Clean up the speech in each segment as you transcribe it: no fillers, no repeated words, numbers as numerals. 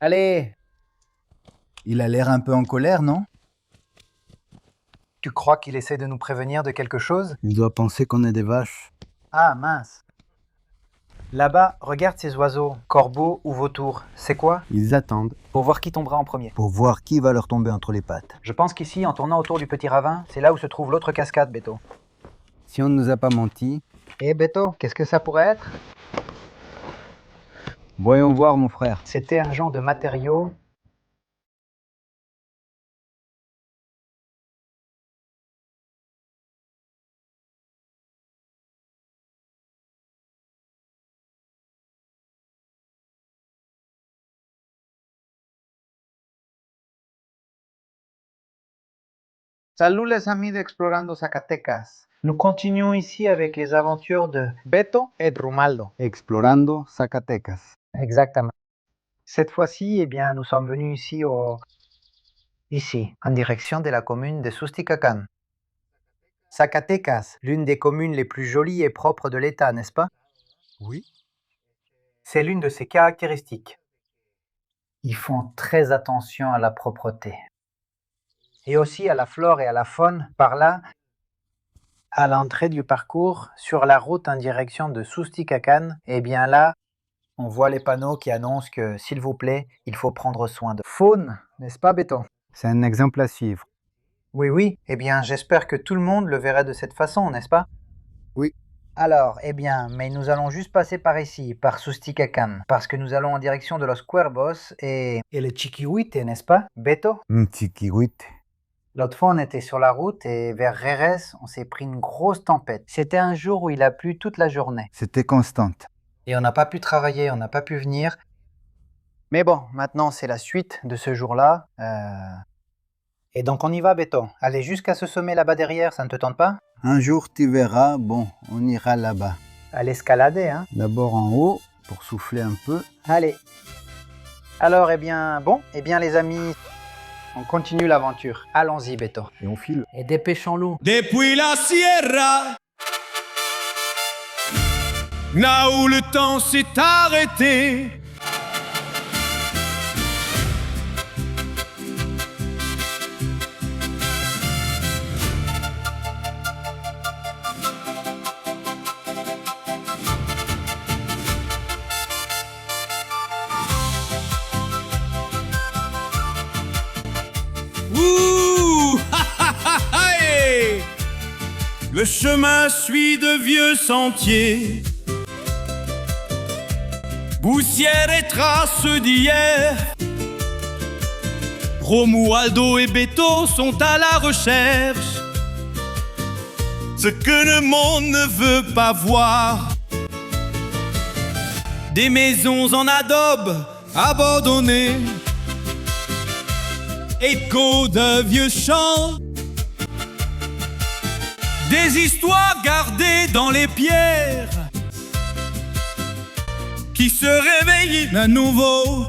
Allez, Il a l'air un peu en colère, non? tu crois qu'il essaie de nous prévenir de quelque chose? Il doit penser qu'on est des vaches. Ah, mince. Là-bas, regarde ces oiseaux, corbeaux ou vautours. C'est quoi? Ils attendent Pour voir qui tombera en premier. pour voir qui va leur tomber entre les pattes. Je pense qu'ici, en tournant autour du petit ravin, c'est là où se trouve l'autre cascade, Beto. Si on ne nous a pas menti, Eh Beto, qu'est-ce que ça pourrait être? voyons voir, mon frère. C'était un genre de matériau. Salut les amis d'Explorando Zacatecas. Nous continuons ici avec les aventures de Beto et Rumaldo. Explorando Zacatecas. Exactement. Cette fois-ci, nous sommes venus ici, en direction de la commune de Susticacan. Zacatecas, l'une des communes les plus jolies et propres de l'État, n'est-ce pas? Oui. C'est l'une de ses caractéristiques. Ils font très attention à la propreté. Et aussi à la flore et à la faune, par là, à l'entrée du parcours, sur la route en direction de Susticacan, là, on voit les panneaux qui annoncent que, s'il vous plaît, il faut prendre soin de faune, n'est-ce pas, Béton? C'est un exemple à suivre. Oui, oui. J'espère que tout le monde le verrait de cette façon, n'est-ce pas? Oui. Alors, mais nous allons juste passer par ici, par Susticacan, parce que nous allons en direction de Los Cuervos et le Chiquihuite, n'est-ce pas, Beto? Chiquihuite. L'autre fois, on était sur la route et vers Reres, on s'est pris une grosse tempête. C'était un jour où il a plu toute la journée. C'était constante. Et on n'a pas pu travailler, on n'a pas pu venir. Mais bon, maintenant c'est la suite de ce jour-là. Et donc on y va, Beto. Allez jusqu'à ce sommet là-bas derrière, ça ne te tente pas? Un jour, tu verras, bon, on ira là-bas. À l'escalader, hein? D'abord en haut, pour souffler un peu. Allez. Alors, les amis, on continue l'aventure. Allons-y, Beto. Et on file. Et dépêchons-nous. Depuis la sierra, là où le temps s'est arrêté, ouh, hey. Le chemin suit de vieux sentiers, poussière et traces d'hier. Romualdo et Beto sont à la recherche, ce que le monde ne veut pas voir. Des maisons en adobe abandonnées, écho de vieux chants, des histoires gardées dans les pierres qui se réveillent à nouveau.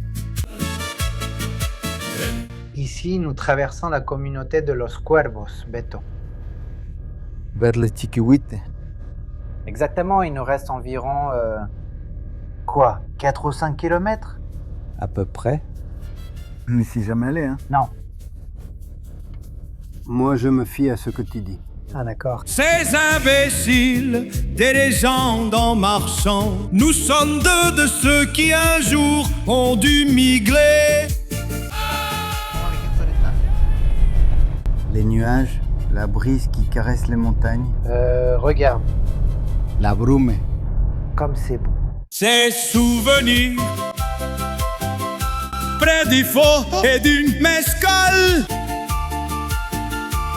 Ici, nous traversons la communauté de Los Cuervos, Beto. Vers le Chiquihuite. Exactement, il nous reste environ 4 ou 5 kilomètres? À peu près. Je ne suis jamais allé, hein. Non. Moi, je me fie à ce que tu dis. Ah d'accord. Ces imbéciles, des légendes en marchant, nous sommes deux de ceux qui un jour ont dû migrer. Les nuages, la brise qui caresse les montagnes, Regarde, la brume. comme c'est beau. Ces souvenirs près du faux et d'une mescale.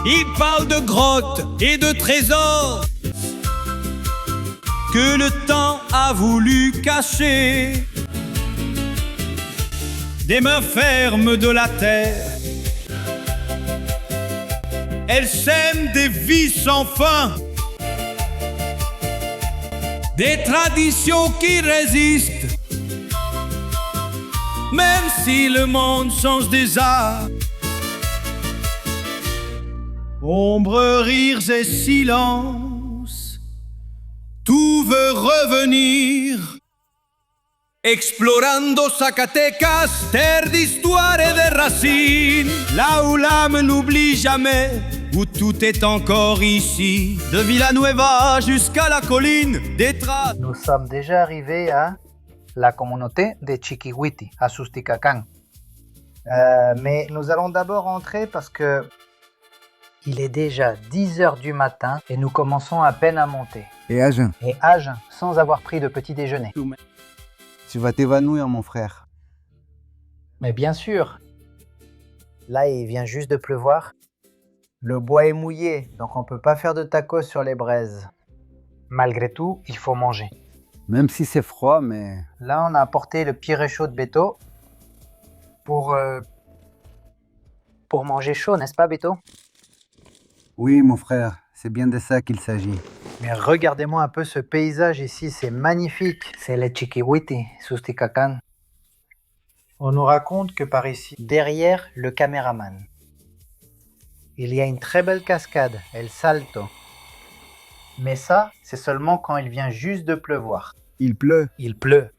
Ils parlent de grottes et de trésors que le temps a voulu cacher. Des mains fermes de la terre, elles sèment des vies sans fin, des traditions qui résistent, même si le monde change déjà. Ombre, rires et silence, tout veut revenir Explorando Zacatecas, terre d'histoire et de racines, là où l'âme n'oublie jamais, où tout est encore ici. De Villanueva jusqu'à la colline, des traces. Nous sommes déjà arrivés à la communauté de Chiquihuiti, à Susticacán. Mais nous allons d'abord entrer parce que il est déjà 10 heures du matin et nous commençons à peine à monter. Et à jeun. Et à jeun, sans avoir pris de petit déjeuner. Tu vas t'évanouir, mon frère. Mais bien sûr. Là, il vient juste de pleuvoir. Le bois est mouillé, donc on peut pas faire de tacos sur les braises. Malgré tout, il faut manger. Même si c'est froid, mais... Là, on a apporté le pire chaud de Beto pour manger chaud, n'est-ce pas, Beto? Oui, mon frère, c'est bien de ça qu'il s'agit. Mais regardez-moi un peu ce paysage ici, c'est magnifique. C'est le Chiquihuiti, Susticacán. On nous raconte que par ici, derrière le caméraman, il y a une très belle cascade, El Salto. Mais ça, c'est seulement quand il vient juste de pleuvoir. Il pleut. Il pleut.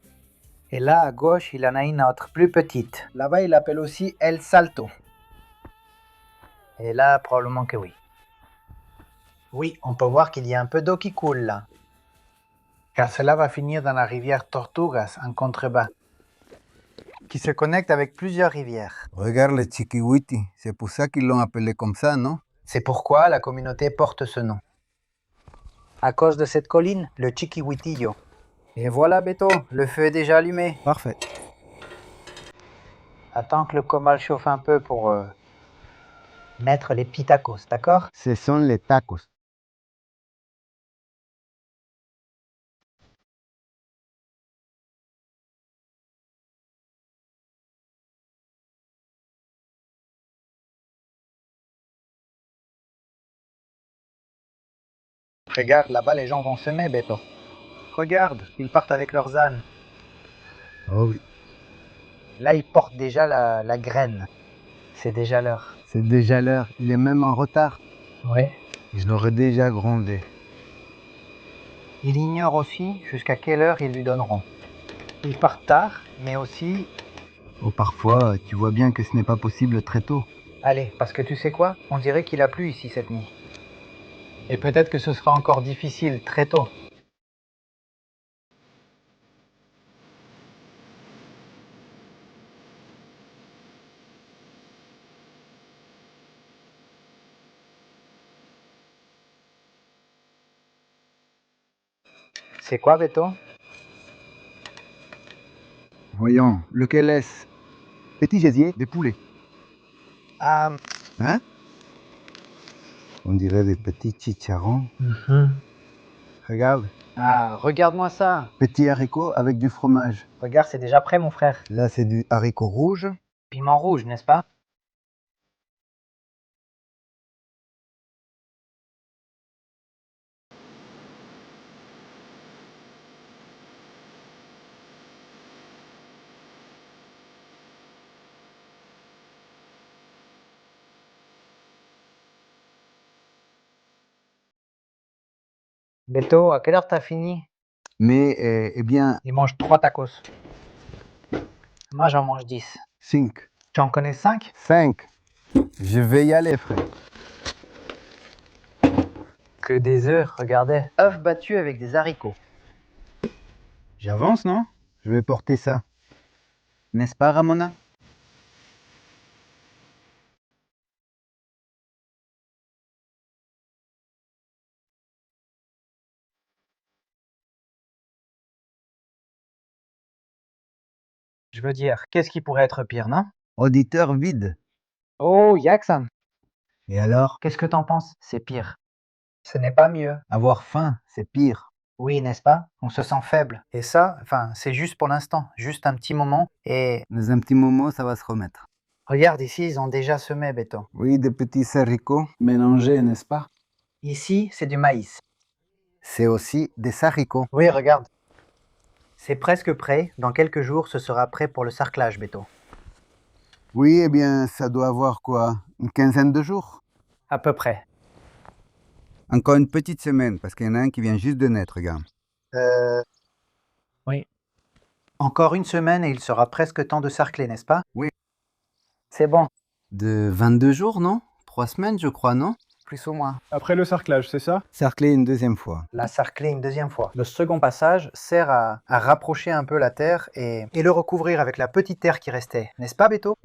Et là, à gauche, il en a une autre, plus petite. Là-bas, il l'appelle aussi El Salto. Et là, probablement que oui. Oui, on peut voir qu'il y a un peu d'eau qui coule là. Car cela va finir dans la rivière Tortugas, en contrebas, qui se connecte avec plusieurs rivières. Regarde le Chiquihuiti, c'est pour ça qu'ils l'ont appelé comme ça, non? C'est pourquoi la communauté porte ce nom. À cause de cette colline, le Chiquihuitillo. Et voilà, Beto, le feu est déjà allumé. Parfait. Attends que le comal chauffe un peu pour mettre les petits tacos, d'accord? Ce sont les tacos. Regarde, là-bas, les gens vont semer, Beto. Regarde, ils partent avec leurs ânes. Oh oui. Là, ils portent déjà la graine. C'est déjà l'heure. C'est déjà l'heure. Il est même en retard. Oui. Je l'aurais déjà grondé. Il ignore aussi jusqu'à quelle heure ils lui donneront. Ils partent tard, mais aussi... Oh, parfois, tu vois bien que ce n'est pas possible très tôt. Allez, parce que tu sais quoi? On dirait qu'il a plu ici cette nuit. Et peut-être que ce sera encore difficile très tôt. C'est quoi, Beto? Voyons, lequel est-ce? Petit gésier de poulet. Ah... Hein? On dirait des petits chicharrons. Regarde, Ah, regarde-moi ça. petits haricots avec du fromage. Regarde, c'est déjà prêt, mon frère. Là, c'est du haricot rouge. Piment rouge, n'est-ce pas? Beto, à quelle heure t'as fini? Mais, eh bien, Il mange 3 tacos. Moi, j'en mange 10. 5. Tu en connais 5? 5. Je vais y aller, frère. Que des œufs, regardez. œufs battus avec des haricots. J'avance, non? Je vais porter ça. N'est-ce pas, Ramona? Je veux dire, qu'est-ce qui pourrait être pire, non? Auditeur vide. Oh, Yaxan, Et alors? qu'est-ce que t'en penses? C'est pire. Ce n'est pas mieux. Avoir faim, c'est pire. Oui, n'est-ce pas? On se sent faible. Et ça, c'est juste pour l'instant, juste un petit moment. Et Dans un petit moment, ça va se remettre. regarde, ici, ils ont déjà semé, Beto. Oui, des petits haricots mélangés, n'est-ce pas? Ici, c'est du maïs. C'est aussi des haricots. Oui, regarde. C'est presque prêt. Dans quelques jours, ce sera prêt pour le sarclage, Beto. Oui, eh bien, ça doit avoir quoi? Une quinzaine de jours? À peu près. Encore une petite semaine, parce qu'il y en a un qui vient juste de naître, regarde. Oui. Encore une semaine et il sera presque temps de sarcler, n'est-ce pas? Oui. C'est bon, De 22 jours, non? 3 semaines, je crois, non? plus ou moins. Après le sarclage, c'est ça? Sarcler une deuxième fois. La sarcler une deuxième fois. Le second passage sert à rapprocher un peu la terre et le recouvrir avec la petite terre qui restait, n'est-ce pas, Beto?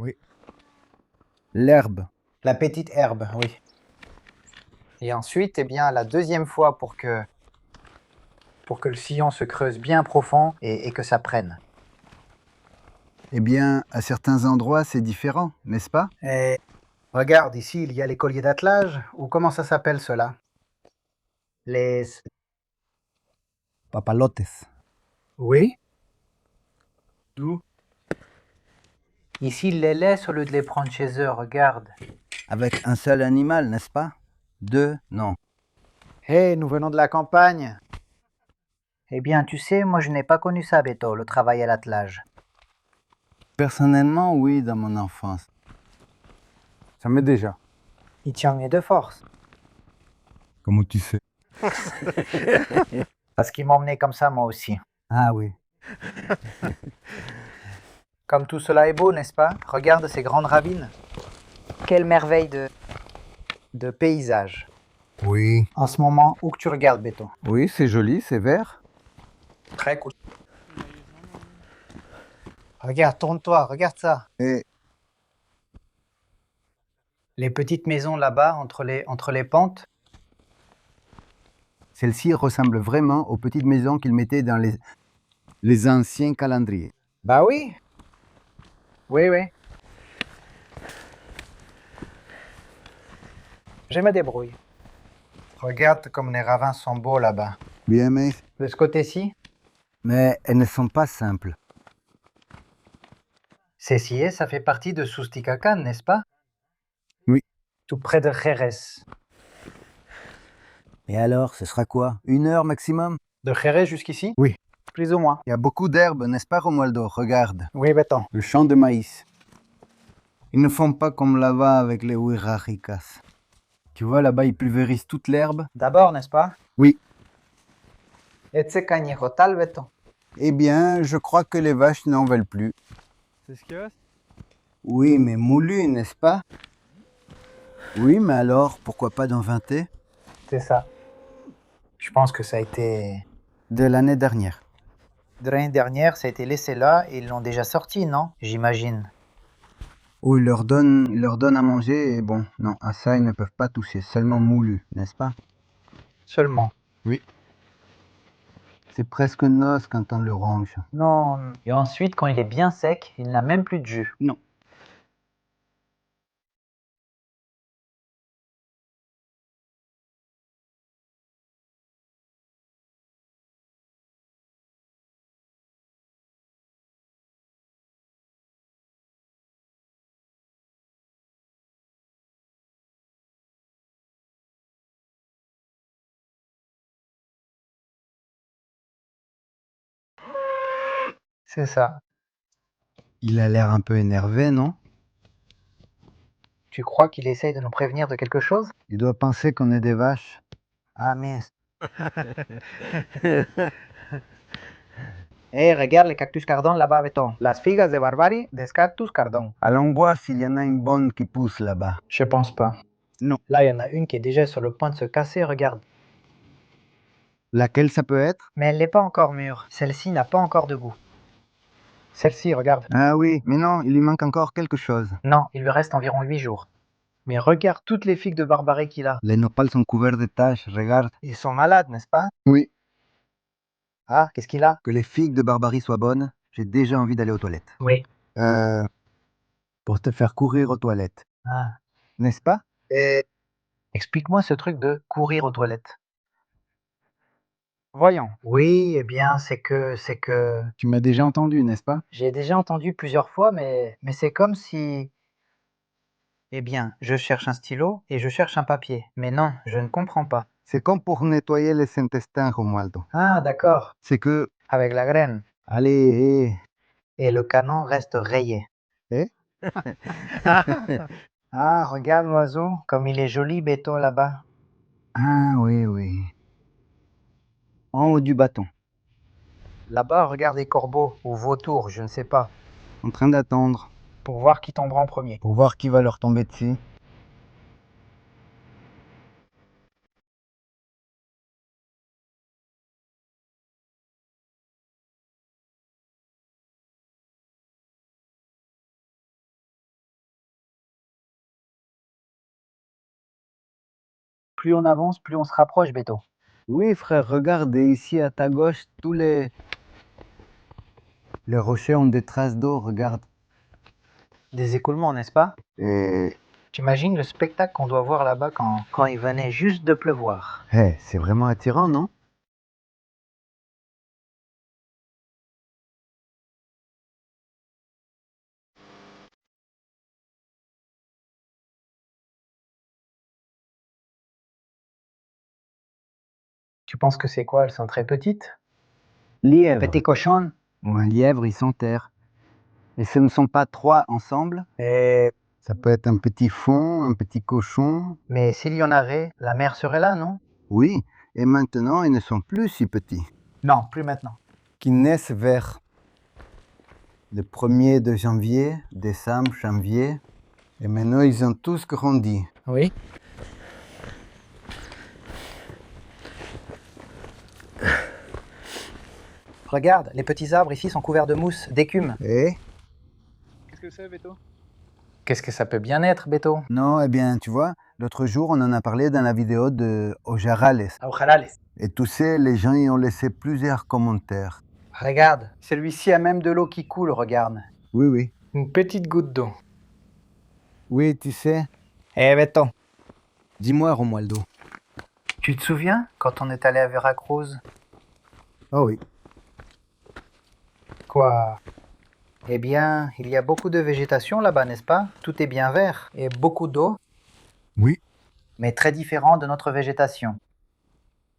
L'herbe. La petite herbe, oui. Et ensuite, eh bien, la deuxième fois pour que le sillon se creuse bien profond et que ça prenne. Eh bien, à certains endroits, c'est différent, n'est-ce pas? Et regarde, ici, il y a les colliers d'attelage, ou comment ça s'appelle cela? Les... Papalotes. Oui. D'où? Ici, ils les laissent au lieu de les prendre chez eux, regarde. Avec un seul animal, n'est-ce pas? 2, non. Hé, nous venons de la campagne. Eh bien, tu sais, moi je n'ai pas connu ça, Beto, le travail à l'attelage. Personnellement, oui, dans mon enfance. Ça m'est déjà. Il tient de force. Comment tu sais? Parce qu'ils m'emmenaient comme ça, moi aussi. Ah oui. Comme tout cela est beau, n'est-ce pas? Regarde ces grandes ravines. Quelle merveille de paysage. Oui. En ce moment, où que tu regardes, Beto? Oui, c'est joli, c'est vert. Très cool. Regarde, tourne-toi, regarde ça. Et Les petites maisons là-bas, entre les pentes. celle-ci ressemble vraiment aux petites maisons qu'ils mettaient dans les anciens calendriers. Bah oui. Oui, oui. Je me débrouille. Regarde comme les ravins sont beaux là-bas. Bien, mais... De ce côté-ci, Mais elles ne sont pas simples. Cécié, ça fait partie de Susticacan, n'est-ce pas? Oui. Tout près de Jerez. Et alors, ce sera quoi? 1 heure maximum? De Jerez jusqu'ici? Oui. Plus ou moins. Il y a beaucoup d'herbes, n'est-ce pas, Romualdo? Regarde. Oui, Beto. Le champ de maïs. Ils ne font pas comme là-bas avec les huiraricas. Tu vois, là-bas, ils pulvérisent toute l'herbe. D'abord, n'est-ce pas? Oui. Etse cañejotal, Beto. Eh bien, je crois que les vaches n'en veulent plus. C'est ce que? Oui, mais moulu, n'est-ce pas? Oui, mais alors, pourquoi pas d'en vinter? C'est ça. Je pense que ça a été... De l'année dernière. De l'année dernière, ça a été laissé là et ils l'ont déjà sorti, non? J'imagine. Où ils leur donnent à manger et bon, non, à ça, ils ne peuvent pas toucher, seulement moulu, n'est-ce pas? Seulement. Oui. C'est presque noce quand on le ronge. Non. Et ensuite, quand il est bien sec, il n'a même plus de jus. Non. C'est ça. Il a l'air un peu énervé, non? Tu crois qu'il essaye de nous prévenir de quelque chose? Il doit penser qu'on est des vaches. Ah, mince. Regarde les cactus cardon là-bas, Beto. Las figas de Barbari des cactus cardon. Allons voir s'il y en a une bonne qui pousse là-bas. Je pense pas. Non. Là, il y en a une qui est déjà sur le point de se casser, regarde. Laquelle ça peut être? Mais elle n'est pas encore mûre. Celle-ci n'a pas encore de goût. Celle-ci, regarde. Ah oui, mais non, il lui manque encore quelque chose. Non, il lui reste environ 8 jours. Mais regarde toutes les figues de Barbarie qu'il a. Les nopals sont couverts de taches, regarde. Ils sont malades, n'est-ce pas? Oui. Ah, qu'est-ce qu'il a? Que les figues de Barbarie soient bonnes, j'ai déjà envie d'aller aux toilettes. Oui. Pour te faire courir aux toilettes. Ah. N'est-ce pas? Explique-moi ce truc de courir aux toilettes. Voyons. Oui, eh bien, c'est que... Tu m'as déjà entendu, n'est-ce pas? J'ai déjà entendu plusieurs fois, mais c'est comme si... Eh bien, je cherche un stylo et je cherche un papier. Mais non, je ne comprends pas. C'est comme pour nettoyer les intestins, Romualdo. Ah, d'accord. C'est que... Avec la graine. Allez, Et le canon reste rayé. Eh? Ah, regarde l'oiseau, comme il est joli, Beto, là-bas. Ah oui, oui. En haut du bâton. Là-bas, regarde les corbeaux ou vautours, je ne sais pas, En train d'attendre. pour voir qui tombera en premier. Pour voir qui va leur tomber dessus. Plus on avance, plus on se rapproche, Beto. Oui, frère, regarde, et ici à ta gauche, tous les rochers ont des traces d'eau, regarde. Des écoulements, n'est-ce pas? Et T'imagines le spectacle qu'on doit voir là-bas quand il venait juste de pleuvoir. c'est vraiment attirant, non? Tu penses que c'est quoi? Elles sont très petites? Lièvre. Petit cochon? Ou un lièvre, ils s'enterrent. Et ce ne sont pas trois ensemble. Et... Ça peut être un petit faon, un petit cochon. Mais s'il y en avait, la mère serait là, non? Oui, et maintenant, ils ne sont plus si petits. Non, plus maintenant. Qui naissent vers le 1er de janvier, décembre, janvier. Et maintenant, ils ont tous grandi. Oui. Regarde, les petits arbres ici sont couverts de mousse, d'écume. Et Qu'est-ce que c'est, Beto? Qu'est-ce que ça peut bien être, Beto? non, eh bien, tu vois, l'autre jour, on en a parlé dans la vidéo de Ojarales. Aujalales. Et tu sais, les gens y ont laissé plusieurs commentaires. Regarde, celui-ci a même de l'eau qui coule, regarde. Oui, oui. Une petite goutte d'eau. Oui, tu sais. Eh, Beto, Dis-moi, Romualdo. tu te souviens quand on est allé à Veracruz? Oh oui. Quoi? Eh bien, il y a beaucoup de végétation là-bas, n'est-ce pas? Tout est bien vert et beaucoup d'eau, Oui. mais très différent de notre végétation.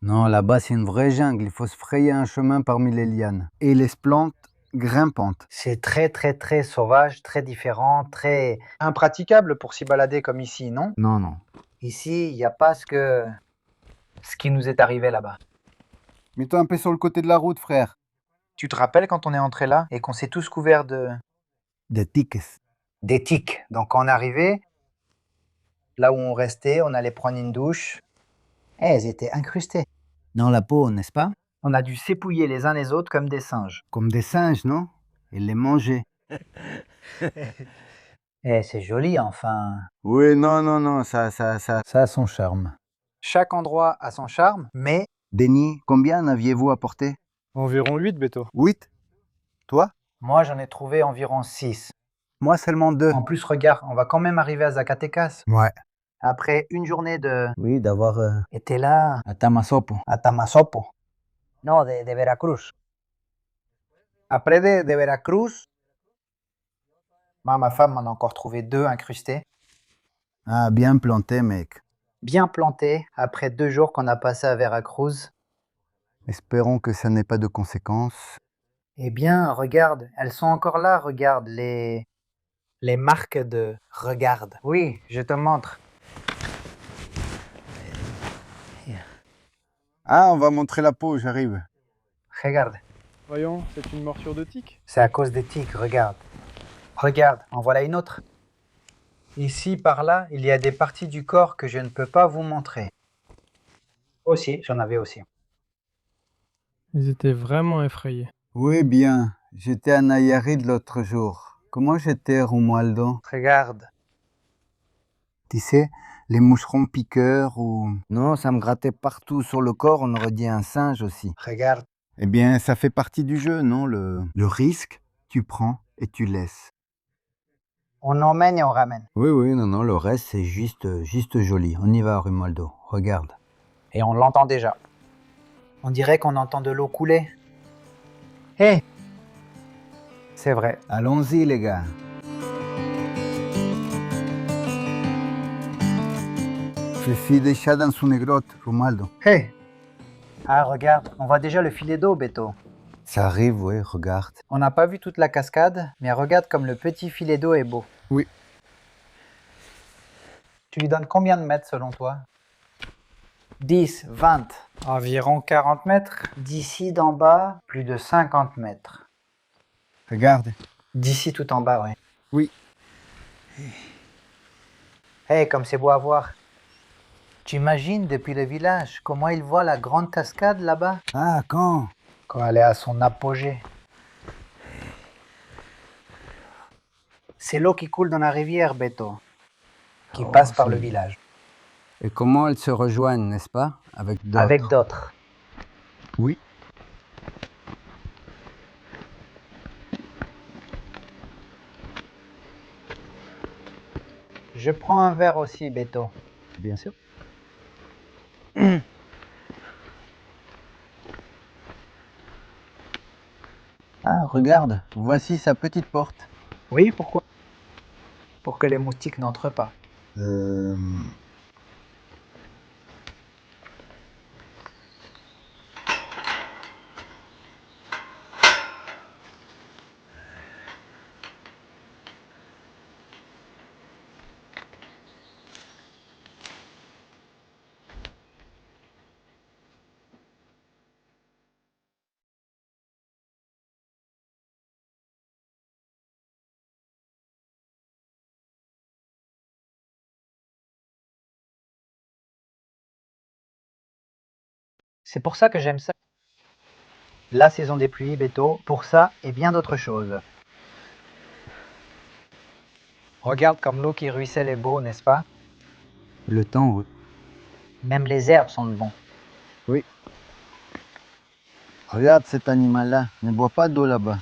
Non, là-bas, c'est une vraie jungle. Il faut se frayer un chemin parmi les lianes. Et les plantes grimpantes. C'est très très très sauvage, très différent, très impraticable pour s'y balader comme ici, non? Non, non. Ici, il n'y a pas ce qui nous est arrivé là-bas. Mets-toi un peu sur le côté de la route, frère. Tu te rappelles quand on est entré là et qu'on s'est tous couverts Des tiques. des tiques. Donc quand on arrivait, là où on restait, on allait prendre une douche. Elles étaient incrustées. Dans la peau, n'est-ce pas? On a dû s'épouiller les uns les autres comme des singes. Comme des singes, non? Et les manger. Eh, c'est joli, enfin. Oui, non, ça a son charme. Chaque endroit a son charme, mais Denis, combien en aviez-vous apporté? Environ 8, Beto. 8? Toi? moi j'en ai trouvé environ 6. Moi seulement 2. En plus, regarde, on va quand même arriver à Zacatecas. Ouais. Après une journée de... Oui, d'avoir Et t'es là, à Tamasopo. à Tamasopo. Non, de Veracruz. Après de Veracruz, ma femme m'en a encore trouvé 2 incrustés. Ah, bien planté, mec. Bien plantés, après 2 jours qu'on a passé à Veracruz. Espérons que ça n'ait pas de conséquences. Eh bien, regarde, elles sont encore là, regarde, les marques de... Regarde. Oui, je te montre. Ah, on va montrer la peau, j'arrive. Regarde. Voyons, c'est une morsure de tique. C'est à cause des tiques, regarde. Regarde, en voilà une autre. Ici, par là, il y a des parties du corps que je ne peux pas vous montrer. Aussi, j'en avais aussi. Ils étaient vraiment effrayés. Oui, bien. J'étais à Nayarit l'autre jour. Comment j'étais, Romualdo? Regarde. Tu sais, les moucherons piqueurs ou... Non, ça me grattait partout sur le corps, on aurait dit un singe aussi. Regarde. Eh bien, ça fait partie du jeu, non? Le risque, tu prends et tu laisses. On emmène et on ramène. Oui, non, le reste, c'est juste joli. On y va, Romualdo. Regarde. Et on l'entend déjà. On dirait qu'on entend de l'eau couler. Hé! C'est vrai. Allons-y, les gars. Je suis déjà dans une grotte, Romualdo. Hé! Ah, regarde, on voit déjà le filet d'eau, Beto. Ça arrive, oui, regarde. On n'a pas vu toute la cascade, mais regarde comme le petit filet d'eau est beau. Oui. Tu lui donnes combien de mètres selon toi? 10, 20, Environ 40 mètres. D'ici d'en bas, plus de 50 mètres. Regarde. D'ici tout en bas, oui. Oui. Hey, comme c'est beau à voir. Tu imagines depuis le village comment il voit la grande cascade là-bas? Ah, quand? Quand elle est à son apogée. C'est l'eau qui coule dans la rivière, Beto, qui passe par le village. Et comment elles se rejoignent, n'est-ce pas? Avec d'autres. Avec d'autres. Oui. Je prends un verre aussi, Beto. Bien sûr. Ah, regarde, voici sa petite porte. Oui, pourquoi? Pour que les moustiques n'entrent pas. C'est pour ça que j'aime ça. La saison des pluies, Beto, pour ça et bien d'autres choses. Regarde comme l'eau qui ruisselle est beau, n'est-ce pas? Le temps, oui. Même les herbes sont bons. Oui. Regarde cet animal-là, ne boit pas d'eau là-bas.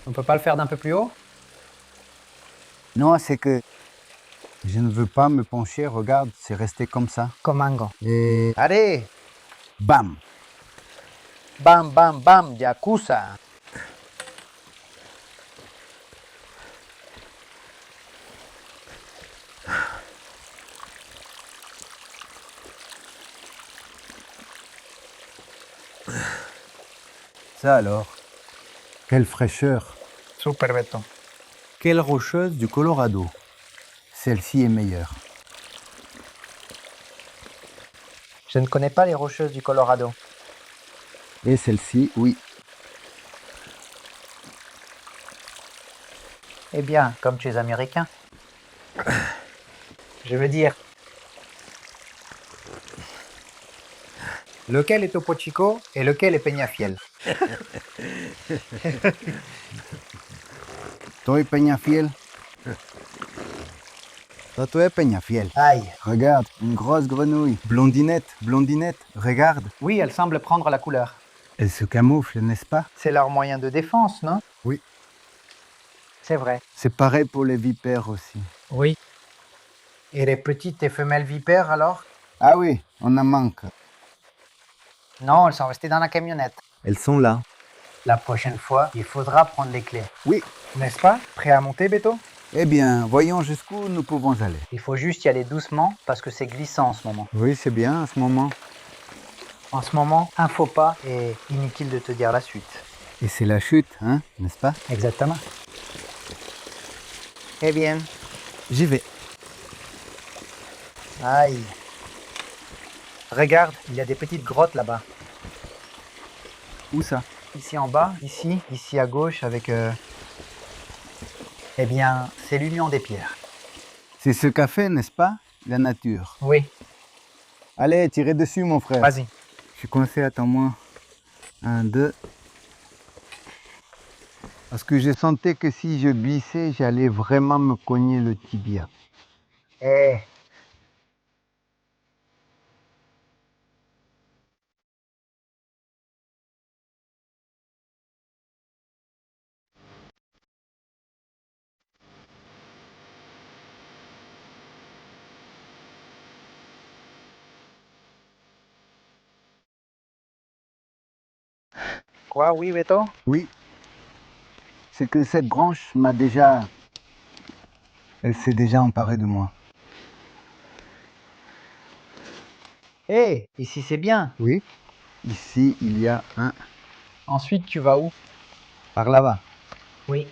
On peut pas le faire d'un peu plus haut? Non, c'est que je ne veux pas me pencher, regarde, c'est resté comme ça. Comme un gant. Et allez, bam. Bam, bam, bam, Yakuza. Ça alors, quelle fraîcheur. Super, Beto. Quelle rocheuse du Colorado. Celle-ci est meilleure. Je ne connais pas les rocheuses du Colorado. Et celle-ci, oui. Eh bien, comme tu es américain. Je veux dire. Lequel est Topo Chico et lequel est Peñafiel? Toi, Peñafiel. Toi, es Peñafiel. Aïe. Regarde, une grosse grenouille. Blondinette, blondinette, regarde. Oui, elle semble prendre la couleur. Elle se camoufle, n'est-ce pas? C'est leur moyen de défense, non? Oui. C'est vrai. C'est pareil pour les vipères aussi. Oui. Et les petites et femelles vipères alors? Ah oui, on en manque. Non, elles sont restées dans la camionnette. Elles sont là. La prochaine fois, il faudra prendre les clés. Oui. N'est-ce pas? Prêt à monter, Beto? Eh bien, voyons jusqu'où nous pouvons aller. Il faut juste y aller doucement parce que c'est glissant en ce moment. Oui, c'est bien à ce moment. En ce moment, un faux pas et inutile de te dire la suite. Et c'est la chute, hein, n'est-ce pas? Exactement. Eh bien. J'y vais. Aïe. Regarde, il y a des petites grottes là-bas. Où ça? Ici en bas, ici à gauche avec... Eh bien, c'est l'union des pierres. C'est ce qu'a fait, n'est-ce pas? La nature. Oui, Allez, tirez dessus, mon frère. vas-y. Je suis coincé, attends-moi. 1, 2. Parce que je sentais que si je glissais, j'allais vraiment me cogner le tibia. Eh. Quoi, oui, Beto? Oui. C'est que cette branche m'a déjà... Elle s'est déjà emparée de moi. Eh, ici c'est bien. Oui. Ici, il y a un... Ensuite, tu vas où? Par là-bas. Oui.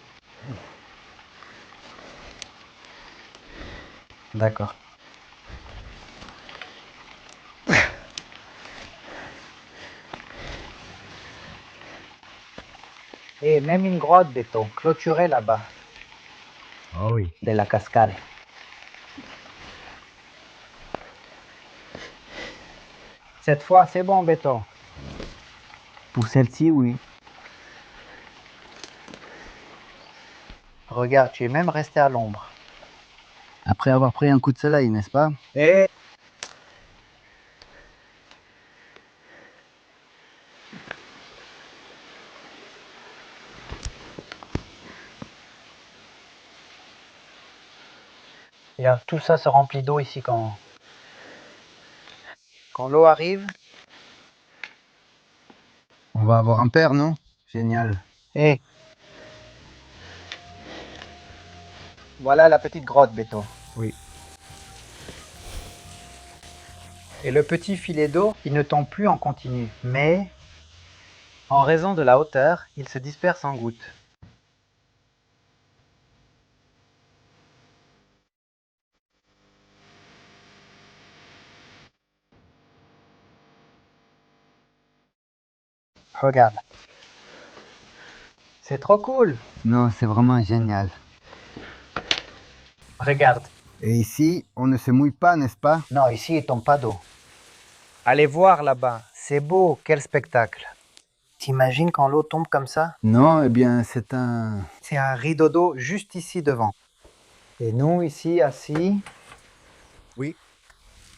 D'accord. Et même une grotte béton, clôturée là-bas, Ah oui. de la cascade. Cette fois, c'est bon, béton. Pour celle-ci, oui. Regarde, tu es même resté à l'ombre. Après avoir pris un coup de soleil, n'est-ce pas? Et regarde, tout ça se remplit d'eau ici quand l'eau arrive. On va avoir un père, non? Génial. Et voilà la petite grotte, béton. Oui. Et le petit filet d'eau, il ne tombe plus en continu, mais en raison de la hauteur, il se disperse en gouttes. Regarde. C'est trop cool. Non, c'est vraiment génial. Regarde. Et ici, on ne se mouille pas, n'est-ce pas? Non, ici, il tombe pas d'eau. Allez voir là-bas. C'est beau, quel spectacle. T'imagines quand l'eau tombe comme ça? Non, eh bien, c'est un... C'est un rideau d'eau juste ici devant. Et nous, ici, assis. Oui.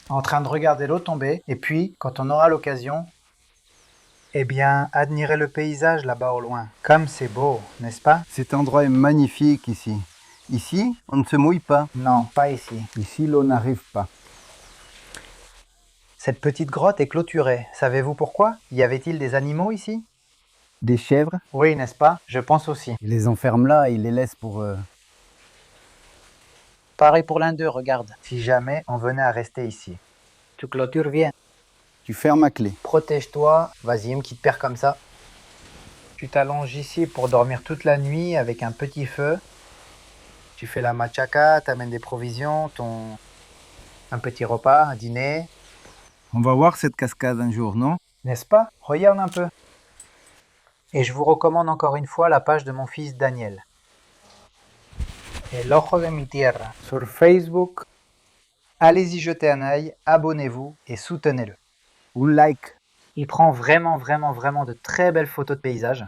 En train de regarder l'eau tomber. Et puis, quand on aura l'occasion, eh bien, admirer le paysage là-bas au loin. Comme c'est beau, n'est-ce pas? Cet endroit est magnifique ici. Ici, on ne se mouille pas. Non, pas ici. Ici, l'eau n'arrive pas. Cette petite grotte est clôturée. Savez-vous pourquoi? Y avait-il des animaux ici? Des chèvres, Oui, n'est-ce pas? Je pense aussi. ils les enferment là, ils les laissent pour... Pareil pour l'un d'eux, regarde. Si jamais on venait à rester ici. Tu clôtures bien. Tu fermes à clé. Protège-toi. Vas-y, une petite paire comme ça. Tu t'allonges ici pour dormir toute la nuit avec un petit feu. Tu fais la machaca, t'amènes des provisions, un petit repas, un dîner. On va voir cette cascade un jour, non? N'est-ce pas? Regarde un peu. Et je vous recommande encore une fois la page de mon fils Daniel. El Ojo de mi Tierra sur Facebook. Allez-y jeter un œil, abonnez-vous et soutenez-le. Un like. Il prend vraiment de très belles photos de paysages.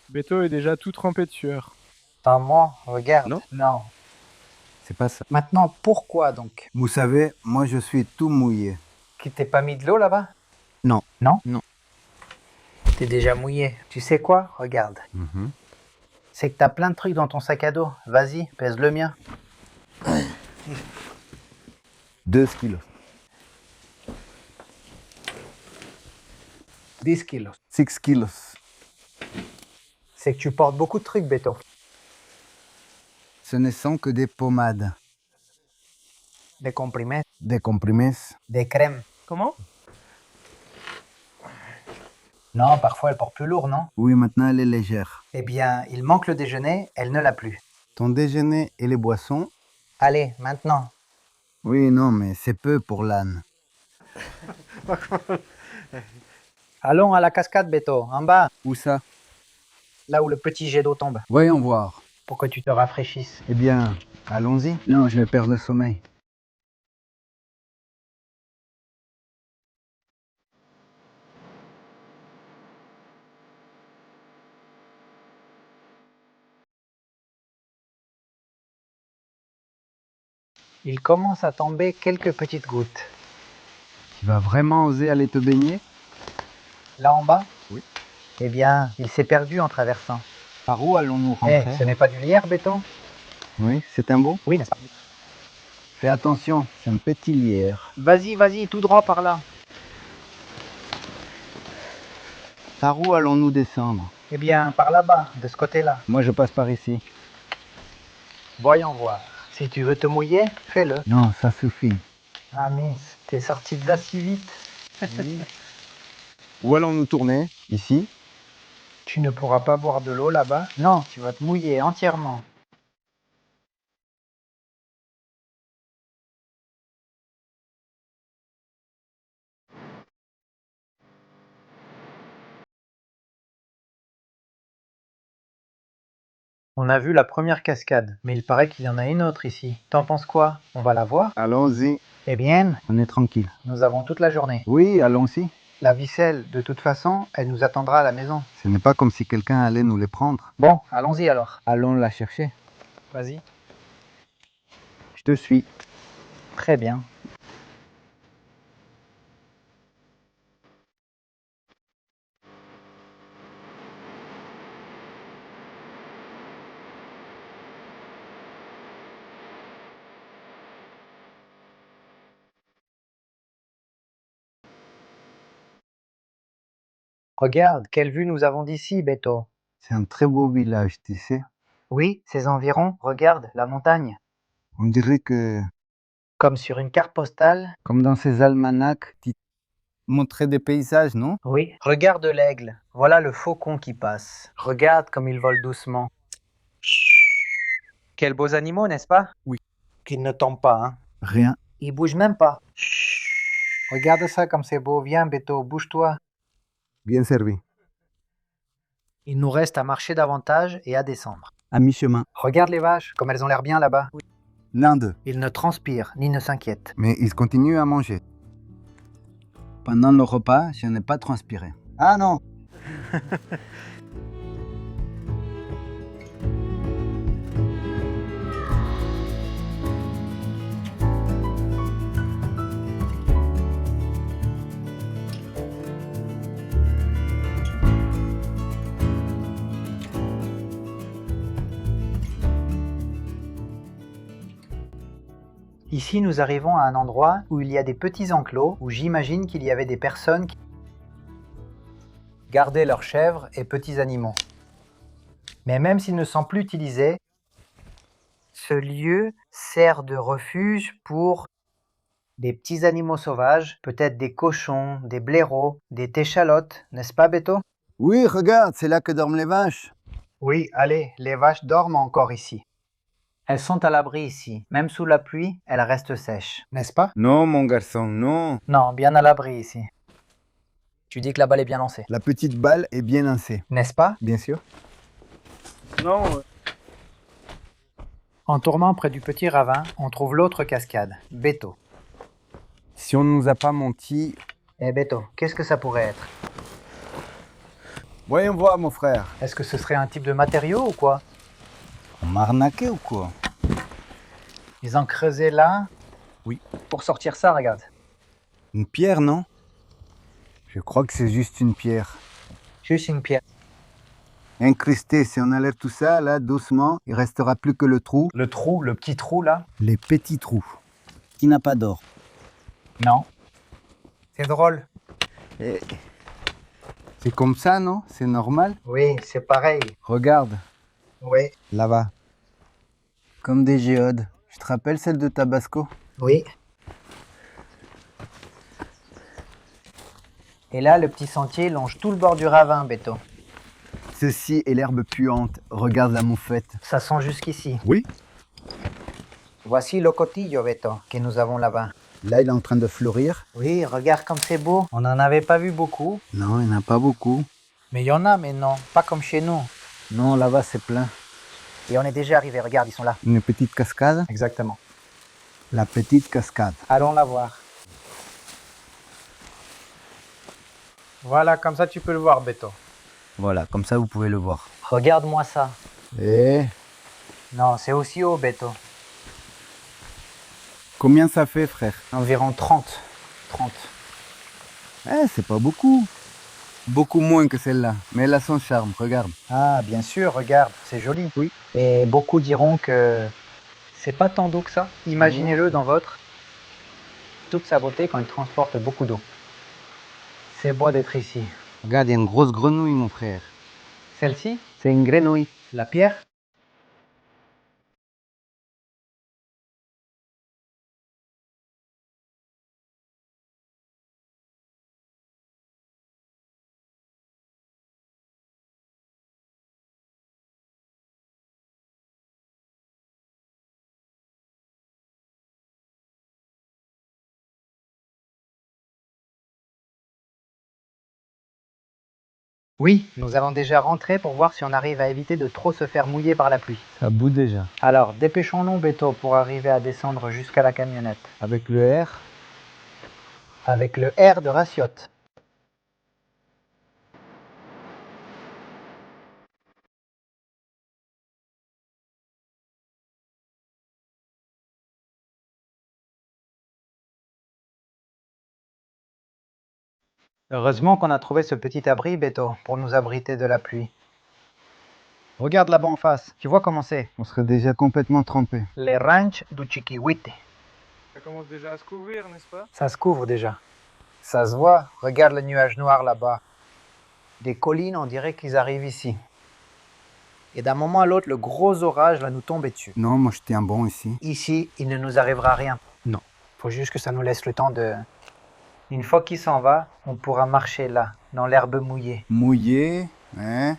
Beto est déjà tout trempé de sueur. Pas moi, regarde. Non. Non. C'est pas ça. Maintenant, pourquoi donc? Vous savez, moi je suis tout mouillé. Qui t'es pas mis de l'eau là-bas? Non. Non? Non. T'es déjà mouillé. Tu sais quoi? Regarde. C'est que t'as plein de trucs dans ton sac à dos. Vas-y, pèse le mien. 2 kilos. 10 kilos. 6 kilos. C'est que tu portes beaucoup de trucs, Beto. Ce ne sont que des pommades, Des comprimés, des comprimés. des crèmes. Comment? Non, parfois elle porte plus lourd, non? Oui, maintenant elle est légère. Eh bien, il manque le déjeuner, elle ne l'a plus. Ton déjeuner et les boissons? Allez, maintenant. Oui, non, mais c'est peu pour l'âne. Allons à la cascade, Beto, en bas, Où ça? là où le petit jet d'eau tombe, Voyons voir. pour que tu te rafraîchisses. Eh bien, allons-y. Non, je vais perdre le sommeil. Il commence à tomber quelques petites gouttes. Tu vas vraiment oser aller te baigner? Là en bas? Oui. Eh bien, il s'est perdu en traversant. Par où allons-nous Eh, rentrer? ce n'est pas du lierre, Beto? Oui, c'est un beau. Oui, n'est-ce pas? Fais attention, c'est un petit lierre. Vas-y, tout droit par là. Par où allons-nous descendre? Eh bien, par là-bas, de ce côté-là. Moi, je passe par ici. Voyons voir. Si tu veux te mouiller, fais-le. Non, ça suffit. Ah mince, t'es sorti de là si vite. Où allons-nous tourner? Ici? Tu ne pourras pas boire de l'eau là-bas? Non, tu vas te mouiller entièrement. On a vu la première cascade, mais il paraît qu'il y en a une autre ici. T'en penses quoi? On va la voir? Allons-y, Eh bien, on est tranquille. nous avons toute la journée. Oui, allons-y. La Vicelle, de toute façon, elle nous attendra à la maison. Ce n'est pas comme si quelqu'un allait nous les prendre. Bon, allons-y alors. Allons la chercher. Vas-y. Je te suis. Très bien. Regarde, quelle vue nous avons d'ici, Beto. C'est un très beau village, tu sais. Oui, ces environs, regarde, la montagne. On dirait que, Comme sur une carte postale. comme dans ces almanachs qui montraient des paysages, non? Oui. Regarde l'aigle. Voilà le faucon qui passe. Regarde comme il vole doucement. Quels beaux animaux, n'est-ce pas? Oui. Qu'ils ne tombent pas, hein. Rien. Ils bougent même pas. Regarde ça comme c'est beau. Viens, Beto, bouge-toi. Bien servi. Il nous reste à marcher davantage et à descendre. À mi-chemin. Regarde les vaches, comme elles ont l'air bien là-bas. L'un d'eux. Ils ne transpirent ni ne s'inquiètent. Mais ils continuent à manger. Pendant le repas, je n'ai pas transpiré. Ah non! Ici, nous arrivons à un endroit où il y a des petits enclos, où j'imagine qu'il y avait des personnes qui gardaient leurs chèvres et petits animaux. Mais même s'ils ne sont plus utilisés, ce lieu sert de refuge pour des petits animaux sauvages, peut-être des cochons, des blaireaux, des échalotes, n'est-ce pas, Beto? Oui, regarde, c'est là que dorment les vaches. Oui, allez, les vaches dorment encore ici. Elles sont à l'abri ici. Même sous la pluie, elles restent sèches, n'est-ce pas? Non, mon garçon, non. Non, bien à l'abri ici. Tu dis que la balle est bien lancée, La petite balle est bien lancée. n'est-ce pas? Bien sûr. Non, En tournant près du petit ravin, on trouve l'autre cascade, Beto. Si on ne nous a pas menti, Eh Beto, qu'est-ce que ça pourrait être? voyons voir, mon frère. Est-ce que ce serait un type de matériau ou quoi? On m'a arnaqué ou quoi? Ils ont creusé là? Oui. Pour sortir ça, regarde. Une pierre, non? Je crois que c'est juste une pierre. Juste une pierre. Incrustée, si on enlève tout ça, là, doucement, il restera plus que le trou. Le trou, le petit trou là? Les petits trous. Qui n'a pas d'or. Non. C'est drôle. C'est comme ça, non? C'est normal? Oui, c'est pareil. Regarde, Oui. là-bas. Comme des géodes. Je te rappelle celle de Tabasco? Oui. Et là, le petit sentier longe tout le bord du ravin, Beto. Ceci est l'herbe puante. Regarde la moufette. Ça sent jusqu'ici. Oui. Voici le cotillo, Beto, que nous avons là-bas. Là, il est en train de fleurir. Oui, regarde comme c'est beau. On n'en avait pas vu beaucoup. Non, il n'y en a pas beaucoup. Mais il y en a, mais non, pas comme chez nous. Non, là-bas, c'est plein. Et on est déjà arrivé, regarde, ils sont là. Une petite cascade. Exactement. La petite cascade. Allons la voir. Voilà, comme ça tu peux le voir, Beto. Voilà, comme ça, vous pouvez le voir. Regarde-moi ça. Et Non, c'est aussi haut, Beto. combien ça fait, frère? Environ 30. 30. C'est pas beaucoup. Beaucoup moins que celle-là. Mais elle a son charme, regarde. Ah, bien sûr, regarde, c'est joli. Oui. Et beaucoup diront que c'est pas tant d'eau que ça. Imaginez-le dans votre. Toute sa beauté quand il transporte beaucoup d'eau. C'est beau d'être ici. Regarde, il y a une grosse grenouille, mon frère. Celle-ci, C'est une grenouille. la pierre, Oui, nous allons déjà rentrer pour voir si on arrive à éviter de trop se faire mouiller par la pluie. Ça bout déjà. Alors, dépêchons-nous, Beto, pour arriver à descendre jusqu'à la camionnette. Avec le R, Avec le R de Raciotte. Heureusement qu'on a trouvé ce petit abri, Beto, pour nous abriter de la pluie. Regarde là-bas en face, tu vois comment c'est? on serait déjà complètement trempé. Les ranchs du Chiquihuite. Ça commence déjà à se couvrir, n'est-ce pas? Ça se couvre déjà. Ça se voit, regarde le nuage noir là-bas. Des collines, on dirait qu'ils arrivent ici. Et d'un moment à l'autre, le gros orage va nous tomber dessus. Non, moi je tiens bon ici. Ici, il ne nous arrivera rien. Non. Faut juste que ça nous laisse le temps de... Une fois qu'il s'en va, on pourra marcher là, dans l'herbe mouillée. Mouillé, hein?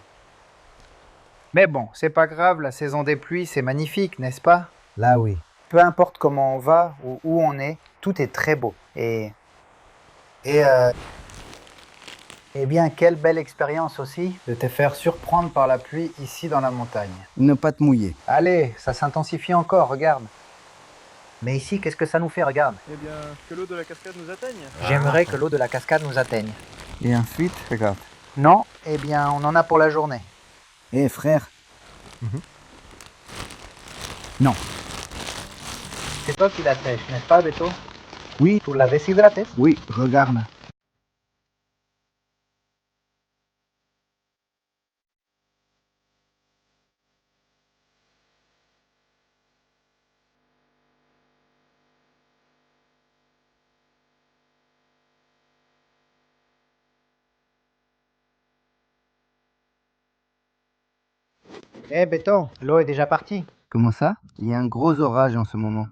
Mais bon, c'est pas grave, la saison des pluies, c'est magnifique, n'est-ce pas? Là oui. Peu importe comment on va ou où on est, tout est très beau. Et bien, quelle belle expérience aussi de te faire surprendre par la pluie ici dans la montagne. Ne pas te mouiller. Allez, ça s'intensifie encore, regarde. Mais ici, qu'est-ce que ça nous fait, regarde? Eh bien, que l'eau de la cascade nous atteigne. J'aimerais que l'eau de la cascade nous atteigne. Et ensuite, regarde. Non? Eh bien, on en a pour la journée. Hé frère, C'est toi qui la sèches, n'est-ce pas, Beto? Oui. Tu la deshydrates? oui, regarde. Beto, l'eau est déjà partie. Comment ça? Il y a un gros orage en ce moment.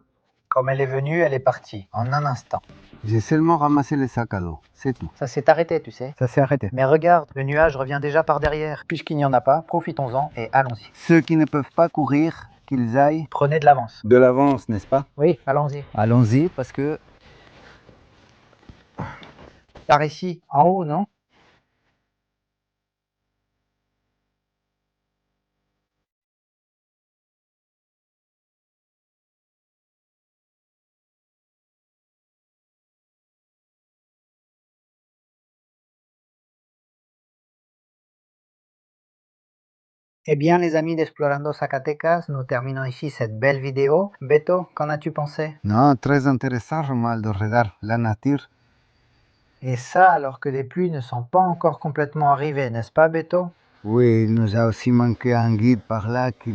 Comme elle est venue, elle est partie, en un instant. J'ai seulement ramassé les sacs à dos, c'est tout. Ça s'est arrêté, tu sais. Ça s'est arrêté. Mais regarde, le nuage revient déjà par derrière. Puisqu'il n'y en a pas, profitons-en et allons-y. Ceux qui ne peuvent pas courir, qu'ils aillent Prenez de l'avance. de l'avance, n'est-ce pas? Oui, allons-y. Allons-y, parce que Par ici, en haut, non? Eh bien, les amis d'Explorando Zacatecas, nous terminons ici cette belle vidéo. Beto, qu'en as-tu pensé? non, très intéressant, Romualdo, regarde, la nature. Et ça, alors que les pluies ne sont pas encore complètement arrivées, n'est-ce pas, Beto? Oui, il nous a aussi manqué un guide par là Qui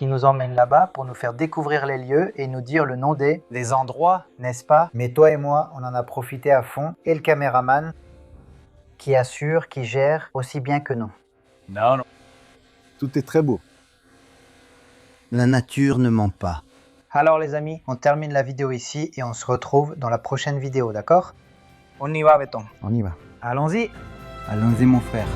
nous emmène là-bas pour nous faire découvrir les lieux et nous dire le nom des endroits, n'est-ce pas? Mais toi et moi, on en a profité à fond, et le caméraman, qui assure, qui gère aussi bien que nous. Non. Tout est très beau. La nature ne ment pas. Alors les amis, on termine la vidéo ici et on se retrouve dans la prochaine vidéo, d'accord? On y va, Beton. On y va. Allons-y. Allons-y, mon frère.